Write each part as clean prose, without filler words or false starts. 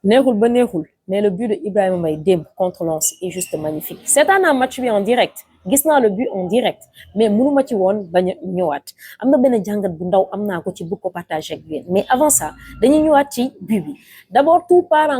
neexul ba neexul mais le but de Ibrahima Mbaye démb contre Lens est juste magnifique seetaan naa match bi en direct gis naa le but en direct mais mënuma ci woon bañ a ñëwaat am na benn jàngat bu ndaw am naa ko ci bëgg ko partager ak yéen mais avant ça dañuy ñëwaat ci but bi d'abord tout part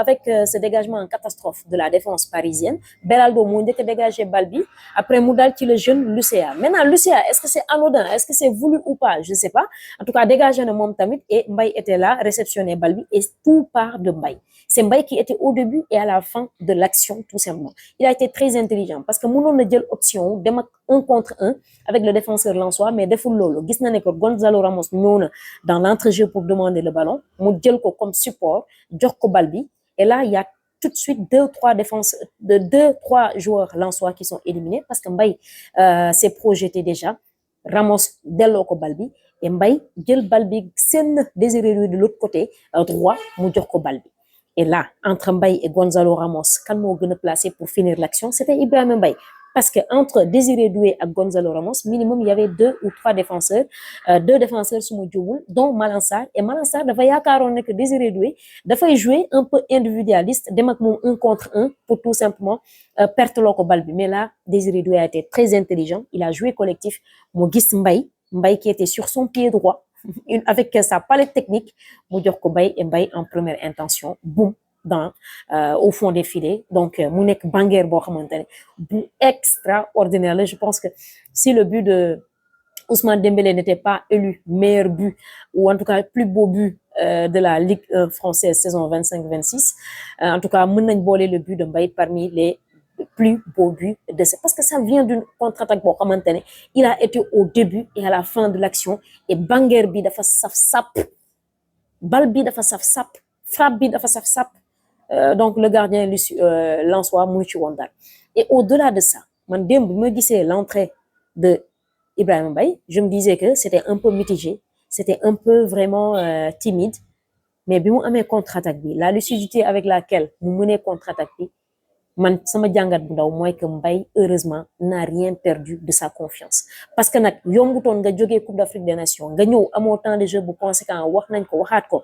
avec ce dégagement en catastrophe de la défense parisienne Beraldo moo njëkk a dégagé balle bi après mu dal ci le jeune Lucea maintenant Lucea est-ce que c'est anodin est-ce que c'est voulu ou pas je sais pas en tout cas dégagé na moom tamit et Mbaye était là réceptionné balle bi et tout part de Mbaye c'est Mbaye qui était au début et à la fin de l'action tout simplement il a été très intelligent parce que mënoon na jël option dem ak 1 contre 1 avec le défenseur lensois mais deful loolu gis na ne que Gonzalo Ramos ñëw na dans l'entrejeu pour demander le ballon mu jël ko comme support jox ko bal bi et là il y a tout de suite deux trois joueurs lensois qui sont éliminés parce que Mbaye s'est projeté déjà Ramos delloo ko bal bi et Mbaye jël bal bi seen Désiré Doué de l'autre côté droit mu jox ko bal bi et là entre Mbaye et Gonzalo Ramos kan moo gën a placé pour finir l'action c'était Ibrahima Mbaye parce que entre Désiré Doué ak Gonzalo Ramos minimum il y avait deux ou trois défenseurs su ma juumul dont Malang Sarr et Malang Sarr dafa yaakaaroon ne que Désiré Doué dafay jouer un peu individualiste dem ak moom 1 contre 1 pour tout simplement perte loo ko bal bi mais là Désiré Doué a été très intelligent il a joué collectif mu gis Mbaye qui était sur son pied droit avec sa palette technique mu jox ko Mbaye et Mbaye en première intention boum au fond des filets donc mu nekk banguère boo xamante ne bu extraordinaire la je pense que si le but de Ousmane Dembélé n'était pas élu meilleur but ou en tout cas plus beau but de la Ligue française saison 25-26 en tout cas mën nañ boole le but de Mbaye parmi les plus beau but de ça parce que ça vient d'une contre-attaque boo xamante ne il a été au début et à la fin de l'action et banguère bi dafa saf sap bal bi dafa saf sap frappe bi dafa saf sap donc le gardien lensois mënu ci woon dara et au-delà de ça man démb bi ma gisee l'entrée de Ibrahima Mbaye je me disais que c'était un peu mitigé c'était un peu vraiment timide mais bi mu amee contre-attaque bi la lucidité avec laquelle mu mënee contre-attaque bi man sama jàngat bu ndaw mooy que Mbaye heureusement n'a rien perdu de sa confiance parce que nag yombutoon nga jógee Coupe d'Afrique des Nations nga ñëw amoo temps de jeu bu conséquent wax nañ ko waxaat ko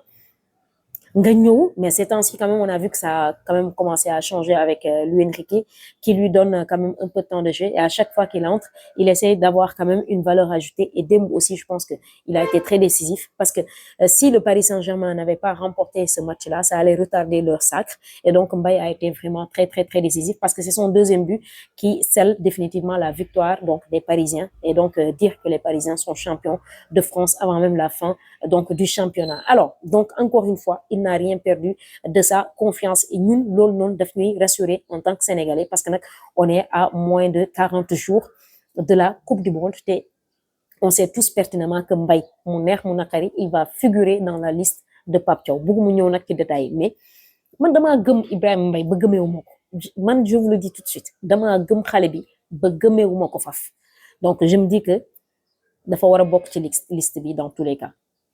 nga ñëw mais ces temps-ci quand même on a vu que ça a quand même commencé à changer avec Luis Enrique qui lui donne quand même un peu de temps de jeu et à chaque fois qu'il entre il essaye d'avoir quand même une valeur ajoutée et démb aussi je pense que il a été très décisif parce que si le Paris Saint-Germain n'avait pas remporté ce match-là ça allait retarder leur sacre et donc Mbaye a été vraiment très très très décisif parce que c'est son deuxième but qui scelle définitivement la victoire donc des Parisiens et donc dire que les Parisiens sont champions de France avant même la fin donc du championnat alors donc encore une fois il n'a rien perdu de sa confiance et ñun loolu noonu daf ñuy rassurer en tant que Sénégalais parce que nag on est à moins de 40 jours de la Coupe du Monde te on sait tous pertinemment que Mbaye mu neex mu naqari il va figurer dans la liste de Pape Thiaw bëgguma ñëw nag ci détail mais man damaa gëm Ibrahima Mbaye ba gëmeewuma ko man je vous le dis tout de suite damaa gëm xale bi ba gëmeewuma ko faf donc je me dis que dafa war a bokk ci liste bi dans tous les cas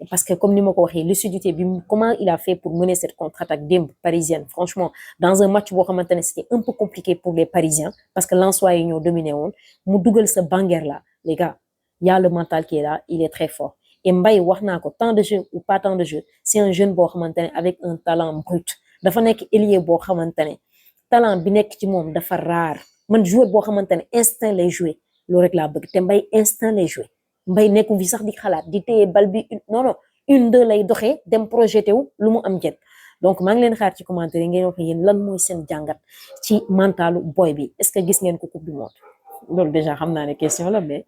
parce que comme ni ma ko waxee lucidité bi comment il a fait pour mener cette contre-attaque démb parisienne franchement dans un match boo xamante ne c'était un peu compliqué pour les Parisiens parce que Lensois yi ñoo dominé woon mu dugal sa banguère là les gars il y a le mental qui est là il est très fort et Mbaye wax naa ko temps de jeu ou pas temps de jeu c'est un jeune boo xamante ne avec un talent brut dafa nekk ailier boo xamante ne talent bi nekk ci moom dafa rare man joueur boo xamante ne instinct lay jouer loolu rek laa bëgg te Mbaye instinct lay jouer Mbaye nekku fi sax di xalaat di téye bal bi non une deux lay doxee dem projeté wu lu mu am jët donc maa ngi leen xaar ci commentaire yi ngeen wax yéen lan mooy seen jàngat ci mentalu boy bi est-ce que gis ngeen ko coupe du monde loolu déjà xam naa ne question la mais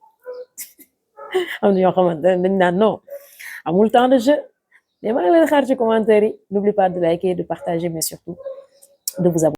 am na ñoo xamante ne dañ naan non amul temps de jeu mais maa ngi leen xaar ci commentaire yi n'oublie pas de liker de partager mais surtout de vous abonner